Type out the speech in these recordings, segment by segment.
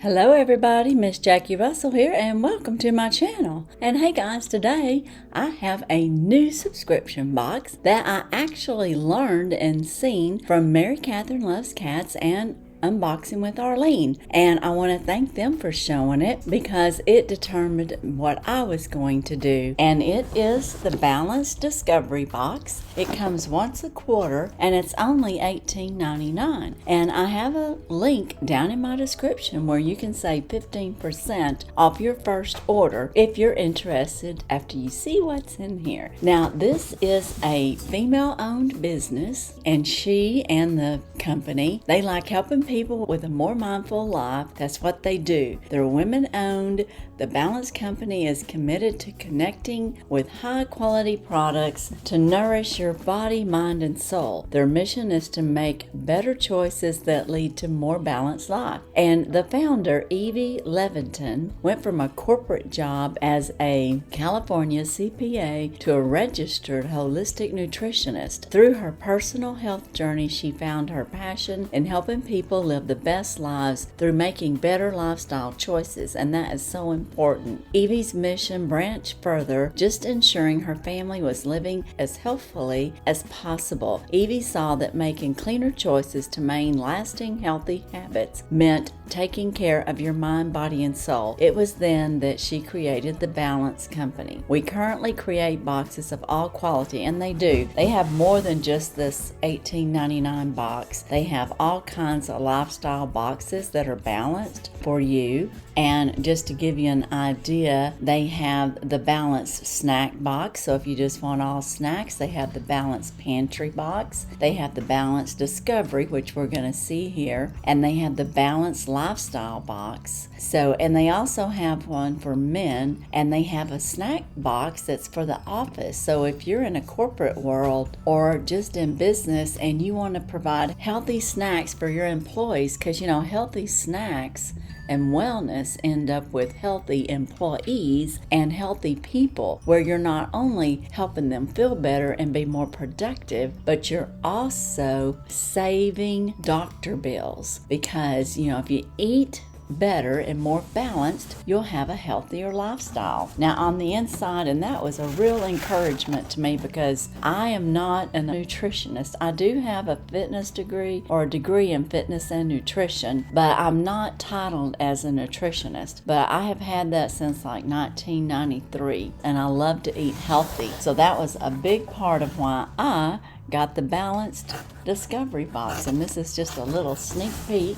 Hello everybody, Miss Jackie Russell here and welcome to my channel. And hey guys, today I have a new subscription box that I actually learned and seen from Mary Catherine Loves Cats and Unboxing with Arlene, and I want to thank them for showing it because it determined what I was going to do. And it is the Balanced Discovery Box. It comes once a quarter and it's only $18.99, and I have a link down in my description where you can save 15% off your first order if you're interested after you see what's in here. Now this is a female owned business, and she and the company, they like helping people with a more mindful life. That's what they do. They're women owned. The Balance Company is committed to connecting with high quality products to nourish your body, mind, and soul. Their mission is to make better choices that lead to more balanced life. And the founder, Evie Levitin, went from a corporate job as a California CPA to a Registered Holistic Nutritionist. Through her personal health journey, she found her passion in helping people live the best lives through making better lifestyle choices, and that is so important. Evie's mission branched further, just ensuring her family was living as healthfully as possible. Evie saw that making cleaner choices to maintain lasting healthy habits meant taking care of your mind, body, and soul. It was then that she created the Balance Company. We currently create boxes of all quality, and they do. They have more than just this $18.99 box. They have all kinds of lifestyle boxes that are balanced for you. And just to give you an idea, they have the Balanced Snack Box. So if you just want all snacks, they have the Balanced Pantry Box. They have the Balanced Discovery, which we're going to see here. And they have the Balanced Lifestyle Box. And they also have one for men, and they have a snack box that's for the office. So if you're in a corporate world or just in business and you want to provide healthy snacks for your employees, because healthy snacks and wellness end up with healthy employees and healthy people, where you're not only helping them feel better and be more productive, but you're also saving doctor bills, because if you eat better and more balanced, you'll have a healthier lifestyle. Now on the inside, and that was a real encouragement to me because I am not a nutritionist. I do have a fitness degree or a degree in fitness and nutrition, but I'm not titled as a nutritionist. But I have had that since like 1993, and I love to eat healthy. So that was a big part of why I got the Balanced Discovery Box, and this is just a little sneak peek.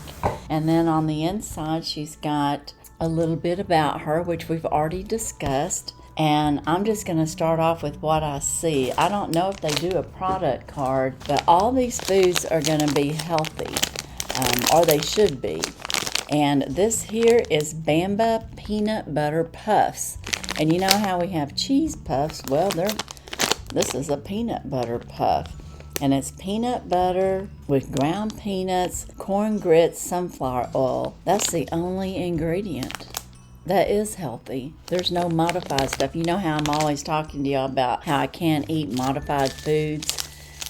And then on the inside she's got a little bit about her, which we've already discussed, and I'm just going to start off with what I see. I don't know if they do a product card, but all these foods are going to be healthy, or they should be. And this here is Bamba Peanut Butter Puffs, and you know how we have cheese puffs? Well, this is a peanut butter puff. And it's peanut butter with ground peanuts, corn grits, sunflower oil. That's the only ingredient that is healthy. There's no modified stuff. You know how I'm always talking to y'all about how I can't eat modified foods?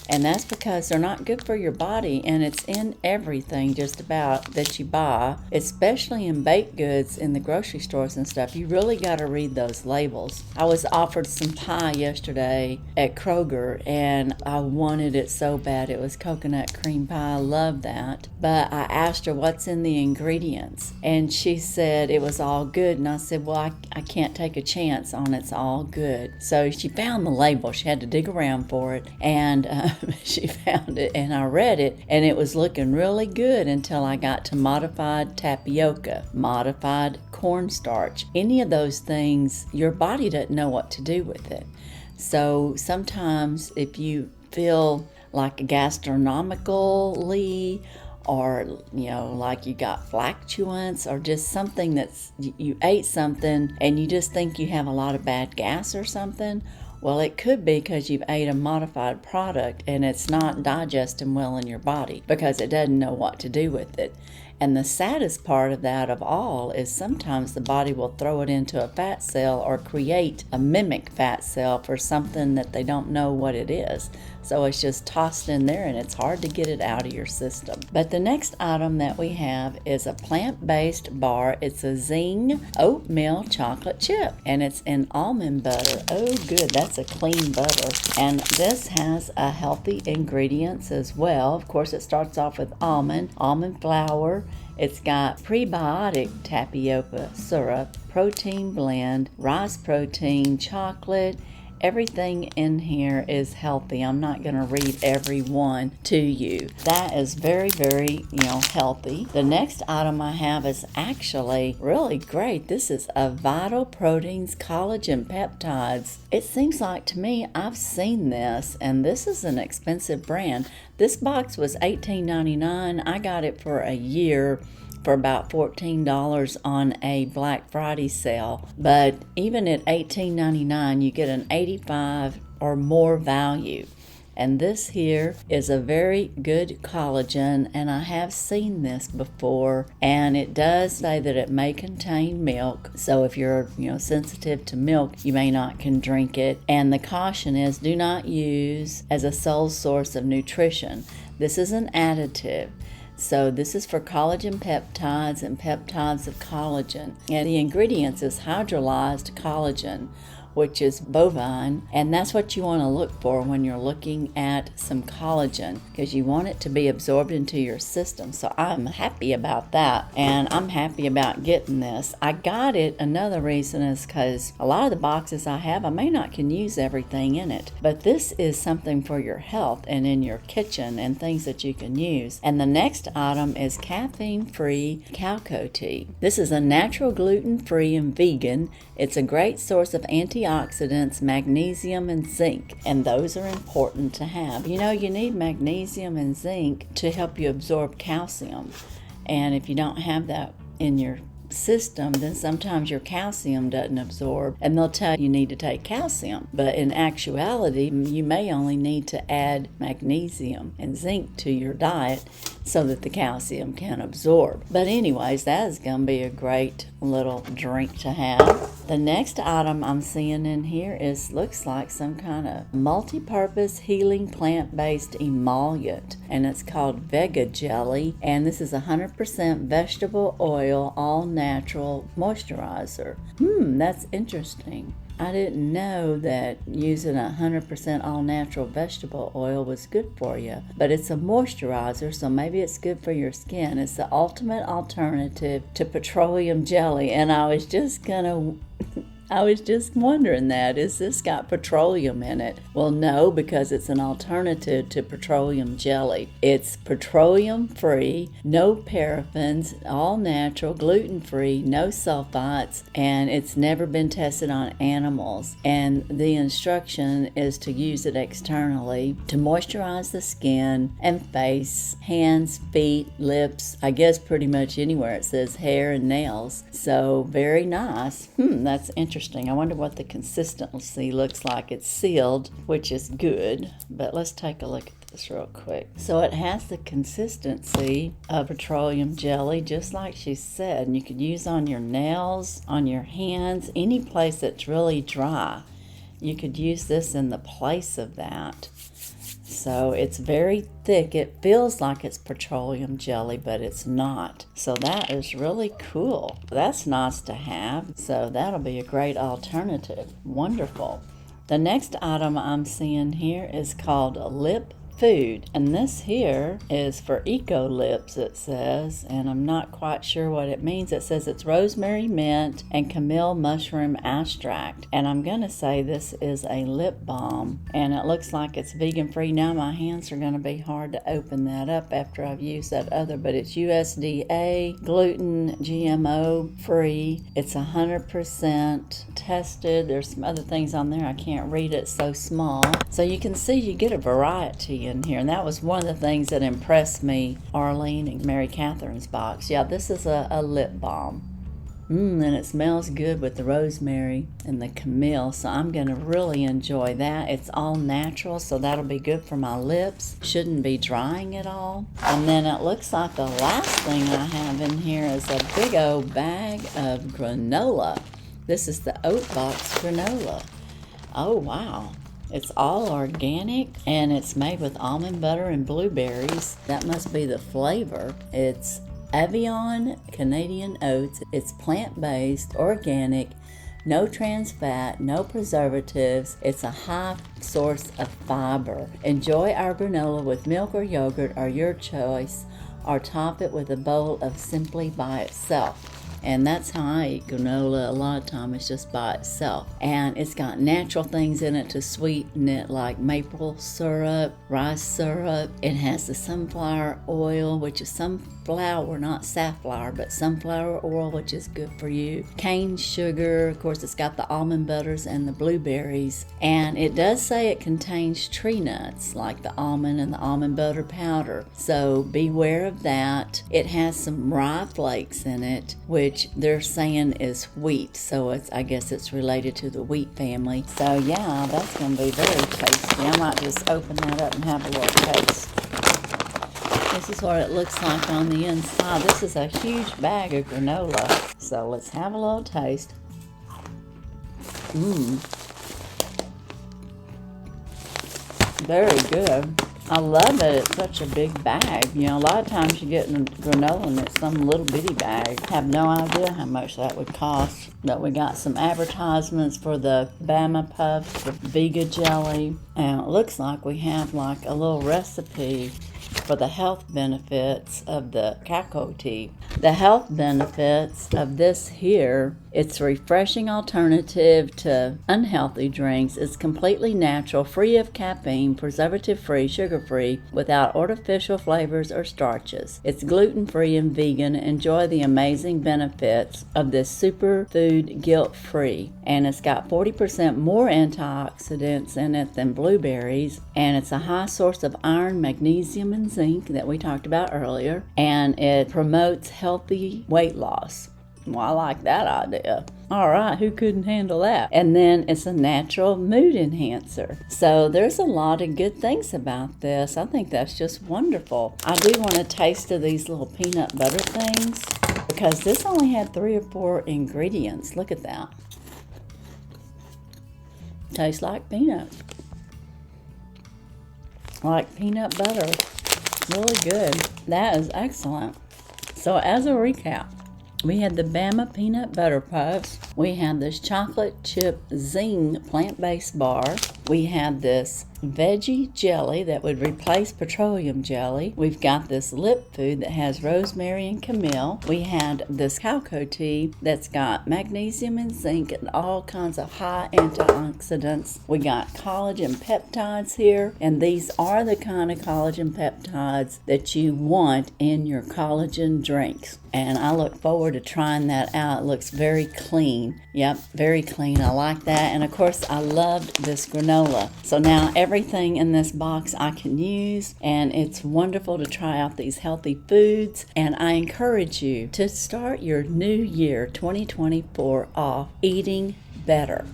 And that's because they're not good for your body, and it's in everything just about that you buy, especially in baked goods in the grocery stores and stuff. You really got to read those labels. I was offered some pie yesterday at Kroger, and I wanted it so bad. It was coconut cream pie. I love that. But I asked her what's in the ingredients, and she said it was all good. And I said, well, I can't take a chance on it's all good. So she found the label. She had to dig around for it, and she found it, and I read it, and it was looking really good until I got to modified tapioca, modified cornstarch. Any of those things, your body doesn't know what to do with it. So sometimes if you feel like gastronomically, or like you got flatulence, or just something that's you ate something and you just think you have a lot of bad gas or something, well, it could be because you've ate a modified product and it's not digesting well in your body because it doesn't know what to do with it. And the saddest part of that of all is sometimes the body will throw it into a fat cell or create a mimic fat cell for something that they don't know what it is. So it's just tossed in there and it's hard to get it out of your system. But the next item that we have is a plant-based bar. It's a Zing oatmeal chocolate chip and it's in almond butter. Oh good, that's a clean butter. And this has a healthy ingredients as well. Of course, it starts off with almond flour. It's got prebiotic tapioca syrup, protein blend, rice protein, chocolate. Everything in here is healthy. I'm not going to read every one to you. That is very, very, healthy. The next item I have is actually really great. This is a Vital Proteins Collagen Peptides. It seems like to me I've seen this, and this is an expensive brand. This box was $18.99. I got it for a year for about $14 on a Black Friday sale. But even at $18.99, you get an 85 or more value. And this here is a very good collagen, and I have seen this before, and it does say that it may contain milk. So if you're, sensitive to milk, you may not can drink it. And the caution is do not use as a sole source of nutrition. This is an additive. So this is for collagen peptides and peptides of collagen. And the ingredients is hydrolyzed collagen, which is bovine, and that's what you want to look for when you're looking at some collagen, because you want it to be absorbed into your system. So I'm happy about that, and I'm happy about getting this. I got it, another reason is because a lot of the boxes I have, I may not can use everything in it, but this is something for your health and in your kitchen and things that you can use. And the next item is caffeine-free cacao tea. This is a natural, gluten-free, and vegan. It's a great source of antioxidants, magnesium, and zinc, and those are important to have. You need magnesium and zinc to help you absorb calcium, and if you don't have that in your system, then sometimes your calcium doesn't absorb, and they'll tell you need to take calcium, but in actuality you may only need to add magnesium and zinc to your diet so that the calcium can absorb. But anyways, that is going to be a great little drink to have. The next item I'm seeing in here looks like some kind of multi-purpose healing plant-based emollient, and it's called Vega Jelly, and this is 100% vegetable oil, all natural moisturizer. That's interesting. I didn't know that using 100% all-natural vegetable oil was good for you, but it's a moisturizer, so maybe it's good for your skin. It's the ultimate alternative to petroleum jelly, and I was just wondering that. Is this got petroleum in it? Well, no, because it's an alternative to petroleum jelly. It's petroleum-free, no paraffins, all natural, gluten-free, no sulfites, and it's never been tested on animals. And the instruction is to use it externally to moisturize the skin and face, hands, feet, lips, I guess pretty much anywhere it says hair and nails. So very nice. That's interesting. I wonder what the consistency looks like. It's sealed, which is good, but let's take a look at this real quick. So it has the consistency of petroleum jelly, just like she said, and you could use on your nails, on your hands, any place that's really dry. You could use this in the place of that. So it's very thick. It feels like it's petroleum jelly, but it's not. So that is really cool. That's nice to have. So that'll be a great alternative. Wonderful. The next item I'm seeing here is called Lip Food, and this here is for eco lips, it says, and I'm not quite sure what it means. It says it's rosemary, mint, and chamomile mushroom extract, and I'm gonna say this is a lip balm, and it looks like it's vegan free. Now my hands are gonna be hard to open that up after I've used that other, but it's USDA, gluten, GMO free. It's 100% tested. There's some other things on there I can't read, it's so small. So you can see you get a variety in here, and that was one of the things that impressed me, Arlene and Mary Catherine's box. Yeah, this is a lip balm. And it smells good with the rosemary and the chamomile, so I'm going to really enjoy that. It's all natural, so that'll be good for my lips. Shouldn't be drying at all. And then it looks like the last thing I have in here is a big old bag of granola. This is the Oat Box granola. Oh, wow. It's all organic, and it's made with almond butter and blueberries. That must be the flavor. It's Evian Canadian oats. It's plant-based, organic, no trans fat, no preservatives. It's a high source of fiber. Enjoy our granola with milk or yogurt or your choice, or top it with a bowl of simply by itself. And that's how I eat granola. A lot of time it's just by itself. And it's got natural things in it to sweeten it, like maple syrup, rice syrup. It has the sunflower oil, which is sunflower, not safflower, but sunflower oil, which is good for you. Cane sugar, of course, it's got the almond butters and the blueberries. And it does say it contains tree nuts, like the almond and the almond butter powder. So beware of that. It has some rye flakes in it, which they're saying is wheat, so I guess it's related to the wheat family. So yeah, that's going to be very tasty. I might just open that up and have a little taste. This is what it looks like on the inside. This is a huge bag of granola, so let's have a little taste. Very good. I love that it's such a big bag. You know, a lot of times you get granola and it's some little bitty bag. I have no idea how much that would cost. But we got some advertisements for the Bama Puffs, the Vega Jelly. And it looks like we have like a little recipe for the health benefits of the cacao tea. The health benefits of this here, it's a refreshing alternative to unhealthy drinks. It's completely natural, free of caffeine, preservative-free, sugar-free, without artificial flavors or starches. It's gluten-free and vegan. Enjoy the amazing benefits of this superfood guilt-free. And it's got 40% more antioxidants in it than blueberries. And it's a high source of iron, magnesium, and zinc that we talked about earlier. And it promotes healthy weight loss. Well, I like that idea. All right, who couldn't handle that? And then it's a natural mood enhancer. So there's a lot of good things about this. I think that's just wonderful. I do want a taste of these little peanut butter things because this only had 3 or 4 ingredients. Look at that. Tastes like peanut. Like peanut butter. Really good. That is excellent. So as a recap, we had the Bama Peanut Butter Puffs. We had this chocolate chip zing plant-based bar. We had this veggie jelly that would replace petroleum jelly. We've got this lip food that has rosemary and chamomile. We had this cacao tea that's got magnesium and zinc and all kinds of high antioxidants. We got collagen peptides here, and these are the kind of collagen peptides that you want in your collagen drinks. And I look forward to trying that out. It looks very clean. Yep, very clean. I like that. And of course, I loved this granola. So now everything in this box I can use, and it's wonderful to try out these healthy foods. And I encourage you to start your new year 2024 off eating better.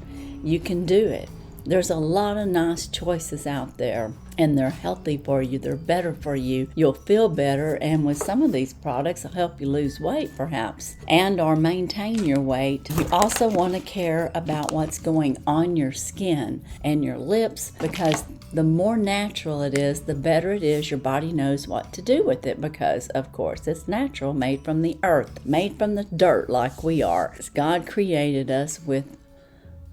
You can do it. There's a lot of nice choices out there, and they're healthy for you. They're better for you. You'll feel better, and with some of these products, they'll help you lose weight perhaps, and or maintain your weight. You also want to care about what's going on your skin and your lips, because the more natural it is, the better it is. Your body knows what to do with it because, of course, it's natural, made from the earth, made from the dirt like we are. God created us with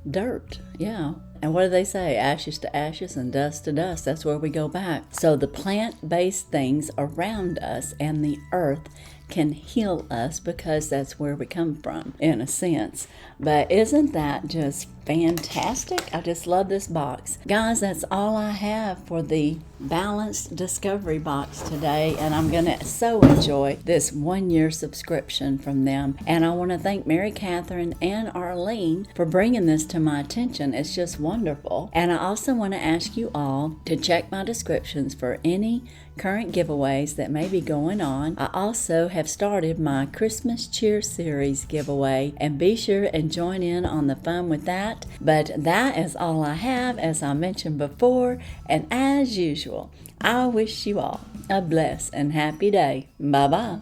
dirt, yeah. And what do they say? Ashes to ashes and dust to dust. That's where we go back. So the plant-based things around us and the earth can heal us because that's where we come from, in a sense. But isn't that just fantastic? I just love this box. Guys, that's all I have for the Balanced Discovery Box today, and I'm going to so enjoy this 1-year subscription from them. And I want to thank Mary Catherine and Arlene for bringing this to my attention. It's just wonderful. And I also want to ask you all to check my descriptions for any current giveaways that may be going on. I also have started my Christmas Cheer Series giveaway, and be sure and join in on the fun with that. But that is all I have, as I mentioned before, and as usual, I wish you all a blessed and happy day. Bye-bye.